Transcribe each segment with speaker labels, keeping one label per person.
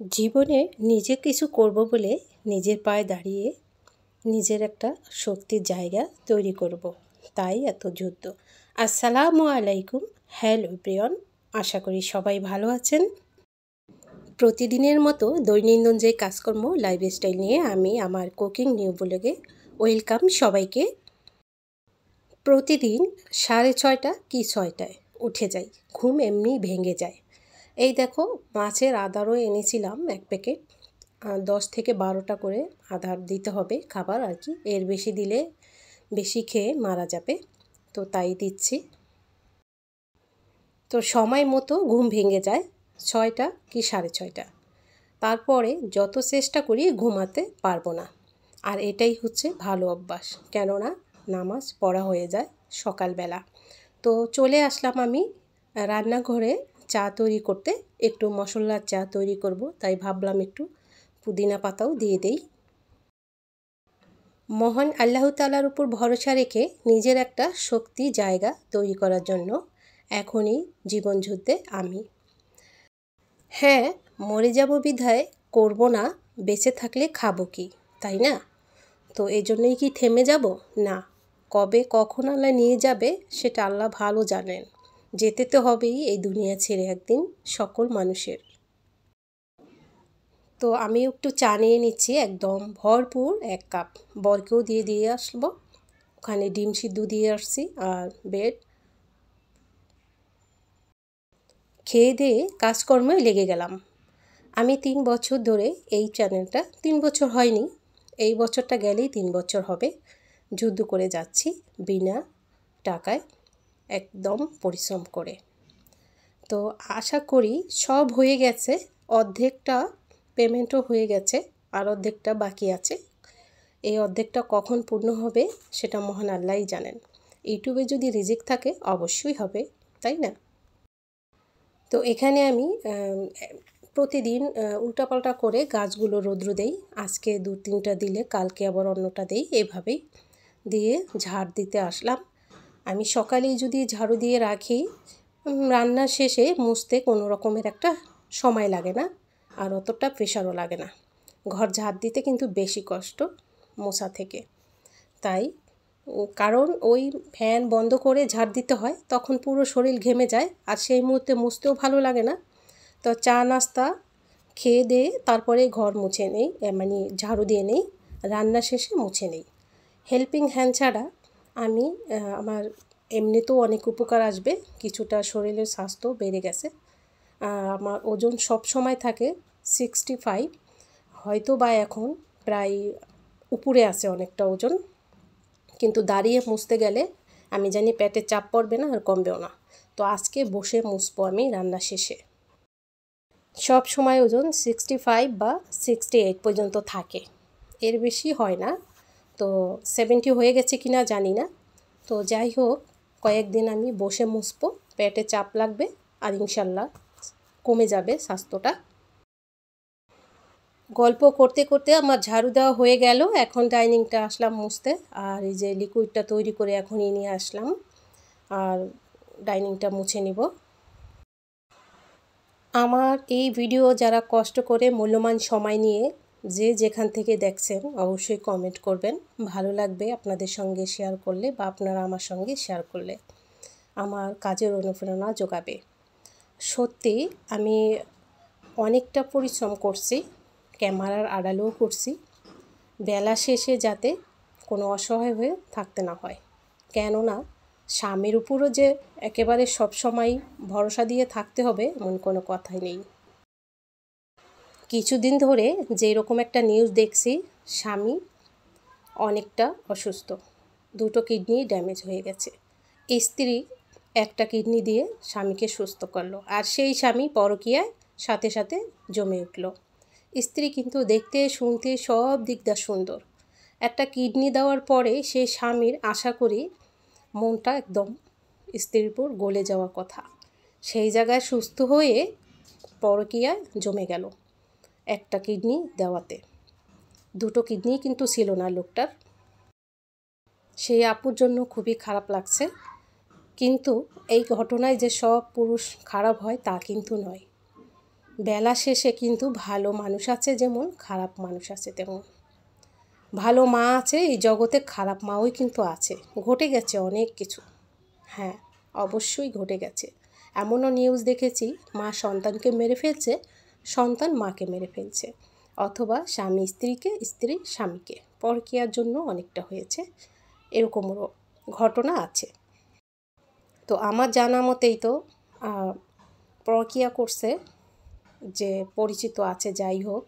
Speaker 1: জীবনে নিজে কিছু করব বলে নিজের পায়ে দাঁড়িয়ে নিজের একটা শক্তির জায়গা তৈরি করব, তাই এত যুদ্ধ। আসসালামু আলাইকুম। হ্যালো প্রিয়ন, আশা করি সবাই ভালো আছেন। প্রতিদিনের মতো দৈনন্দিন যে কাজকর্ম লাইফস্টাইল নিয়ে আমি আমার কুকিং নিউ ব্লগে ওয়েলকাম সবাইকে। প্রতিদিন 6:30 কি 6টায় উঠে যাই, ঘুম এমনি ভেঙে যায়। এই দেখো, মাছের আদারও এনেছিলাম 1 প্যাকেট। 10 থেকে 12টা করে আদার দিতে হবে, খাবার আর কি। এর বেশি দিলে বেশি খেয়ে মারা যাবে, তো তাই দিচ্ছি। তো সময় মতো ঘুম ভেঙে যায় 6টা কি 6:30। তারপরে যত চেষ্টা করি ঘুমাতে পারবো না, আর এটাই হচ্ছে ভালো অভ্যাস, কেননা নামাজ পড়া হয়ে যায় সকালবেলা। তো চলে আসলাম আমি রান্নাঘরে চা তৈরি করতে। একটু মশলার চা তৈরি করব, তাই ভাবলাম একটু পুদিনা পাতাও দিয়ে দেই। মহান আল্লাহ তাআলার উপর ভরসা রেখে নিজের একটা শক্তি জায়গা তৈরি করার জন্য এখনই জীবন যুদ্ধে আমি। হ্যাঁ, মরে যাব বিধায় করব না, বেঁচে থাকলে খাবো কি, তাই না? তো এই জন্যই কি থেমে যাব? না, কবে কখন আল্লাহ নিয়ে যাবে সেটা আল্লাহ ভালো জানেন। যেতে তো হবেই এই দুনিয়া ছেড়ে একদিন, সকল মানুষের। তো আমি একটু চা নিয়ে নিচ্ছি, একদম ভরপুর 1 কাপ। বরকেও দিয়ে আসবো। ওখানে ডিম সিদ্ধ দিয়ে আসছি আর ব্রেড। খেয়ে দিয়ে কাজকর্মে লেগে গেলাম। আমি 3 বছর ধরে এই চ্যানেলটা, 3 বছর হয়নি, এই বছরটা গেলেই 3 বছর হবে, যুদ্ধ করে যাচ্ছি বিনা টাকায়, একদম পরিশ্রম করে। তো আশা করি সব হয়ে গেছে, অর্ধেকটা পেমেন্টও হয়ে গেছে, আর অর্ধেকটা বাকি আছে। এই অর্ধেকটা কখন পূর্ণ হবে সেটা মহান আল্লাহই জানেন। ইউটিউবে যদি রিজিক থাকে অবশ্যই হবে, তাই না? তো এখানে আমি প্রতিদিন উল্টাপাল্টা করে গাছগুলো রৌদ্র দেই। আজকে 2-3টা দিলে কালকে আবার অন্যটা দেই, এভাবেই দিয়ে ঝাড় দিতে আসলাম। আমি সকালেই যদি ঝাড়ু দিয়ে রাখি, রান্নার শেষে মুছতে কোনো রকমের একটা সময় লাগে না, আর অতটা প্রেশারও লাগে না। ঘর ঝাড় দিতে কিন্তু বেশি কষ্ট মোছা থেকে, তাই কারণ ওই ফ্যান বন্ধ করে ঝাড় দিতে হয়, তখন পুরো শরীর ঘেমে যায়, আর সেই মুহূর্তে মুছতেও ভালো লাগে না। তো চা নাস্তা খেয়ে দিয়ে তারপরে ঘর মুছে নেই, মানে ঝাড়ু দিয়ে নেই, রান্না শেষে মুছে নেই। হেল্পিং হ্যান্ড ছাড়া আমি আমার এমনিতেও অনেক উপকার আসবে, কিছুটা শরীরের স্বাস্থ্য বেড়ে গেছে। আমার ওজন সব সময় থাকে 65, হয়তো বা এখন প্রায় উপরে আছে অনেকটা ওজন, কিন্তু দাঁড়িয়ে মুছতে গেলে আমি জানি পেটে চাপ পড়বে না আর কমবেও না। তো আজকে বসে মুছবো আমি রান্না শেষে। সব সময় ওজন 65 বা 68 পর্যন্ত থাকে, এর বেশি হয় না। তো 70 হয়ে গেছে কি না জানি না। তো যাই হোক, কয়েকদিন আমি বসে মুছবো, পেটে চাপ লাগবে, আর ইনশাল্লাহ কমে যাবে স্বাস্থ্যটা। গল্প করতে করতে আমার ঝাড়ু দেওয়া হয়ে গেল, এখন ডাইনিংটা আসলাম মুছতে। আর এই যে লিকুইডটা তৈরি করে এখনই নিয়ে আসলাম, আর ডাইনিংটা মুছে নিব। আমার এই ভিডিও যারা কষ্ট করে মূল্যবান সময় নিয়ে যে যেখান থেকে দেখছেন অবশ্যই কমেন্ট করবেন, ভালো লাগবে আপনাদের সঙ্গে শেয়ার করলে, বা আপনারা আমার সঙ্গে শেয়ার করলে আমার কাজের অনুপ্রেরণা যোগাবে। সত্যি আমি অনেকটা পরিশ্রম করছি, ক্যামেরার আড়ালেও করছি, বেলা শেষে যাতে কোনো অসহায় হয়ে থাকতে না হয়। কেননা স্বামীর উপরও যে একেবারে সবসময় ভরসা দিয়ে থাকতে হবে এমন কোনো কথাই নেই। কিছুদিন ধরে যেরকম একটা নিউজ দেখছি, স্বামী অনেকটা অসুস্থ, 2টো কিডনি ড্যামেজ হয়ে গেছে। স্ত্রী একটা কিডনি দিয়ে স্বামীকে সুস্থ করলো, আর সেই স্বামী পরকীয়ায় সাথে সাথে জমে উঠল। স্ত্রী কিন্তু দেখতে শুনতে সব দিক দিয়ে সুন্দর। একটা কিডনি দেওয়ার পরে সেই স্বামীর আশা করি মনটা একদম স্ত্রীর উপর গলে যাওয়ার কথা, সেই জায়গায় সুস্থ হয়ে পরকীয়ায় জমে গেল একটা কিডনি দেওয়াতে। 2টো কিডনি কিন্তু ছিল না লোকটার। সেই আপুর জন্য খুবই খারাপ লাগছে, কিন্তু এই ঘটনায় যে সব পুরুষ খারাপ হয় তা কিন্তু নয়। বেলা শেষে কিন্তু ভালো মানুষ আছে যেমন খারাপ মানুষ আছে তেমন। ভালো মা আছে এই জগতে, খারাপ মাও কিন্তু আছে। ঘটে গেছে অনেক কিছু। হ্যাঁ, অবশ্যই ঘটে গেছে। এমনও নিউজ দেখেছি মা সন্তানকে মেরে ফেলছে, সন্তান মাকে মেরে ফেলছে, অথবা স্বামী স্ত্রীকে, স্ত্রী স্বামীকে। পরকীয়ার জন্য অনেকটা হয়েছে, এরকমও ঘটনা আছে। তো আমার জানা মতেই তো পরকীয়া করছে যে পরিচিত আছে, যাই হোক,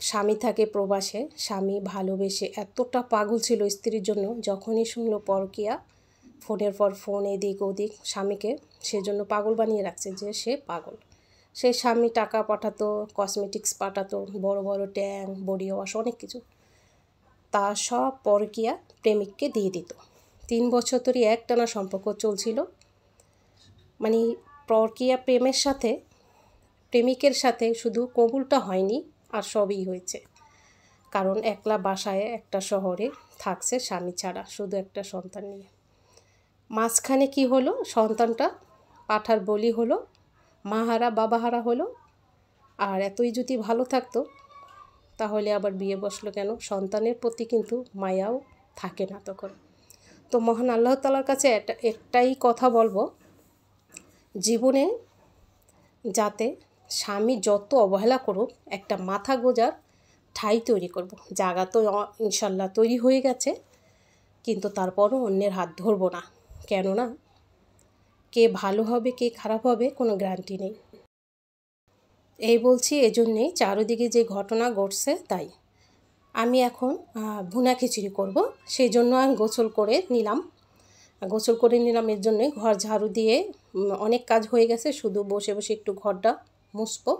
Speaker 1: স্বামী থাকে প্রবাসে, স্বামী ভালোবেসে এতটা পাগল ছিল স্ত্রীর জন্য, যখনই শুনলো পরকীয়া, ফোনের পর ফোন এদিক ওদিক স্বামীকে সেজন্য পাগল বানিয়ে রাখছে যে সে পাগল। সেই স্বামী টাকা পাঠাতো, কসমেটিক্স পাঠাতো, বড় বড় ট্যাঙ্ক, বডি ওয়াশ, অনেক কিছু, তা সব পরকীয়া প্রেমিককে দিয়ে দিত। 3 বছর ধরে একটানা সম্পর্ক চলছিল। মানে পরকীয়া প্রেমিকের সাথে শুধু কবুলটা হয়নি, আর সবই হয়েছে। কারণ একলা বাসায় একটা শহরে থাকছে স্বামী ছাড়া, শুধু একটা সন্তান নিয়ে। মাঝখানে কি হলো, সন্তানটা পাঠার বলি হলো, মাহারা বাবাহারা হলো। আর এতই যদি ভালো থাকতো তাহলে আবার বিয়ে বসলো কেন? সন্তানের প্রতি কিন্তু মায়াও থাকে না তখন। তো মহান আল্লাহ তাআলার কাছে একটাই কথা বলবো, জীবনে যাতে স্বামী যত অবহেলা করুক, একটা মাথা গোঁজার ঠাঁই তৈরি করব। জায়গা তো ইনশাল্লাহ তৈরি হয়ে গেছে, কিন্তু তারপরও অন্যের হাত ধরবো না। কেননা কে ভালো হবে কে খারাপ হবে কোনো গ্যারান্টি নেই। এই বলছি এজন্যেই, চারিদিকে যে ঘটনা ঘটছে তাই। আমি এখন ভুনা খিচুড়ি করব, সেই জন্য আমি গোসল করে নিলাম। এর জন্যে ঘর ঝাড়ু দিয়ে অনেক কাজ হয়ে গেছে, শুধু বসে বসে একটু ঘরটা মুছবো,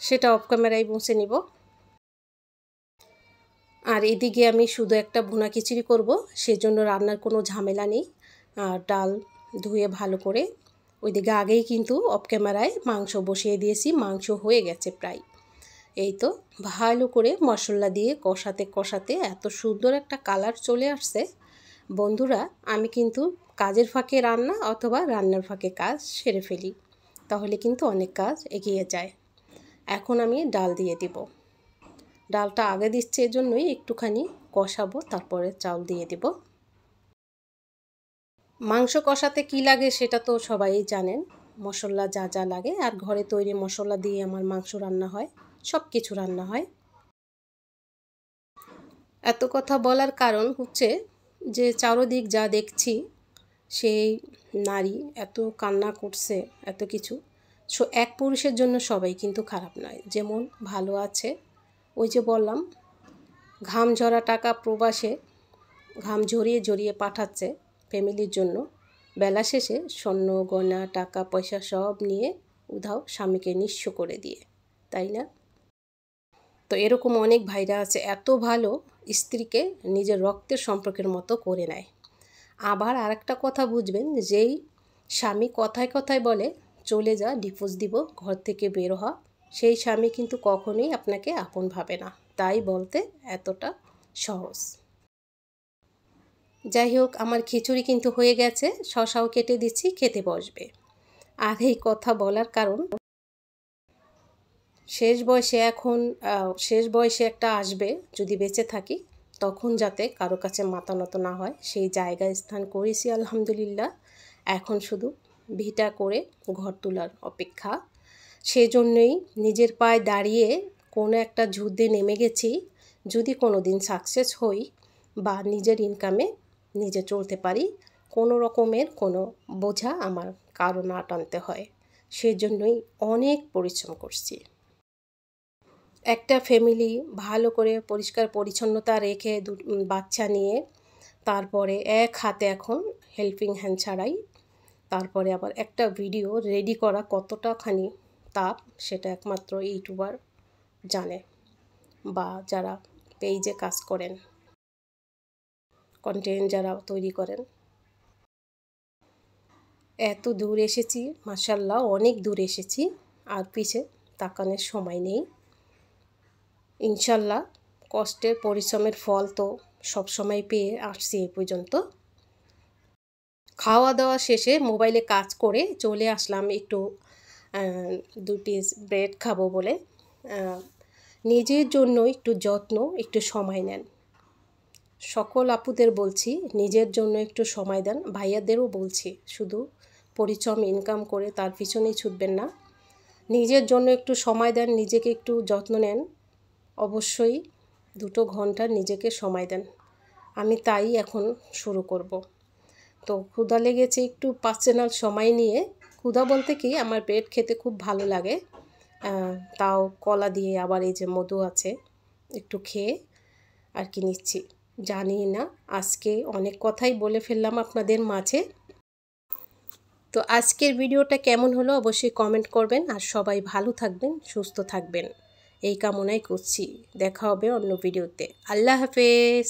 Speaker 1: সেটা অফ ক্যামেরায় মুছে নিব। আর এদিকে আমি শুধু একটা ভুনা খিচুড়ি করব, সেজন্য রান্নার কোনো ঝামেলা নেই। আর ডাল ধুয়ে ভালো করে ওইদিকে আগেই কিন্তু অফ ক্যামেরায় মাংস বসিয়ে দিয়েছি, মাংস হয়ে গেছে প্রায়। এই তো ভালো করে মশলা দিয়ে কষাতে কষাতে এত সুন্দর একটা কালার চলে আসছে। বন্ধুরা, আমি কিন্তু কাজের ফাঁকে রান্না অথবা রান্নার ফাঁকে কাজ সেরে ফেলি, তাহলে কিন্তু অনেক কাজ এগিয়ে যায়। এখন আমি ডাল দিয়ে দিব। ডালটা আগে দিচ্ছে এজন্যই একটুখানি কষাবো, তারপরে চাল দিয়ে দিব। মাংস কষাতে কি লাগে সেটা তো সবাই জানেন, মশলা যা যা লাগে, আর ঘরে তৈরি মশলা দিয়ে আমার মাংস রান্না হয়, সব কিছু রান্না হয়। এত কথা বলার কারণ হচ্ছে যে চারদিক যা দেখছি, সেই নারী এত কান্না করছে, এত কিছু। এক পুরুষের জন্য সবাই কিন্তু খারাপ নয়, যেমন ভালো আছে। ওই যে বললাম, ঘাম ঝরা টাকা প্রবাসে ঘাম ঝরিয়ে ঝরিয়ে পাঠাচ্ছে ফ্যামিলির জন্য, বেলা শেষে স্বর্ণ গয়না টাকা পয়সা সব নিয়ে উধাও, স্বামীকে নিঃস্ব করে দিয়ে, তাই না? তো এরকম অনেক ভাইরা আছে এত ভালো, স্ত্রীকে নিজের রক্তের সম্পর্কের মতো করে নেয়। আবার আরেকটা কথা বুঝবেন, যেই স্বামী কথায় কথায় বলে চলে যা, ডিভোর্স দিব, ঘর থেকে বের হ, সেই স্বামী কিন্তু কখনোই আপনাকে আপন ভাবে না। তাই বলতে এতটা সহজ। যাই হোক, আমার খিচুড়ি কিন্তু হয়ে গেছে, শসাও কেটে দিচ্ছি, খেতে বসবে। আর এই কথা বলার কারণ, শেষ বয়সে একটা আসবে, যদি বেঁচে থাকি, তখন যাতে কারো কাছে মাথা নত না হয়, সেই জায়গায় স্থান করেছি আলহামদুলিল্লাহ। এখন শুধু ভিটা করে ঘর তোলার অপেক্ষা। সেজন্যই নিজের পায়ে দাঁড়িয়ে কোনো একটা যুদ্ধে নেমে গেছি। যদি কোনো দিন সাকসেস হই বা নিজের ইনকামে নিজে চলতে পারি, কোনো রকমের কোনো বোঝা আমার কারো না টানতে হয়, সেজন্যই অনেক পরিশ্রম করছি। একটা ফ্যামিলি ভালো করে পরিষ্কার পরিচ্ছন্নতা রেখে বাচ্চা নিয়ে, তারপরে এক হাতে এখন হেল্পিং হ্যান্ড ছাড়াই, তারপরে আবার একটা ভিডিও রেডি করা কতটাখানি তাপ, সেটা একমাত্র ইউটিউবার জানে, বা যারা পেজে কাজ করেন, কন্টেন্ট যারা তৈরি করেন। এত দূর এসেছি, মাশাআল্লাহ অনেক দূর এসেছি, আর পিছে তাকানোর সময় নেই। ইনশাল্লাহ কষ্টের পরিশ্রমের ফল তো সবসময় পেয়ে আসছি এই পর্যন্ত। খাওয়া দাওয়া শেষে মোবাইলে কাজ করে চলে আসলাম একটু 2 পিস ব্রেড খাবো বলে। নিজের জন্য একটু যত্ন, একটু সময় নেন। সকল আপুদের বলছি নিজের জন্য একটু সময় দেন, ভাইয়াদেরও বলছি, শুধু পরিশ্রম ইনকাম করে তার পিছনেই ছুটবেন না। নিজের জন্য একটু সময় দেন, নিজেকে একটু যত্ন নেন, অবশ্যই 2 ঘন্টা নিজেকে সময় দেন। আমি তাই এখন শুরু করব। তো ক্ষুধা লেগেছে, একটু পার্সোনাল সময় নিয়ে, ক্ষুধা বলতে কি আমার ব্রেড খেতে খুব ভালো লাগে, তাও কলা দিয়ে, আবার এই যে মধু আছে, একটু খেয়ে আর কি নিচ্ছি। জানি না আজকে অনেক কথাই বলে ফেললাম আপনাদের মাঝে। তো আজকের ভিডিওটা কেমন হলো অবশ্যই কমেন্ট করবেন, আর সবাই ভালো থাকবেন, সুস্থ থাকবেন এই কামনাই করছি। দেখা হবে অন্য ভিডিওতে। আল্লাহ হাফেজ।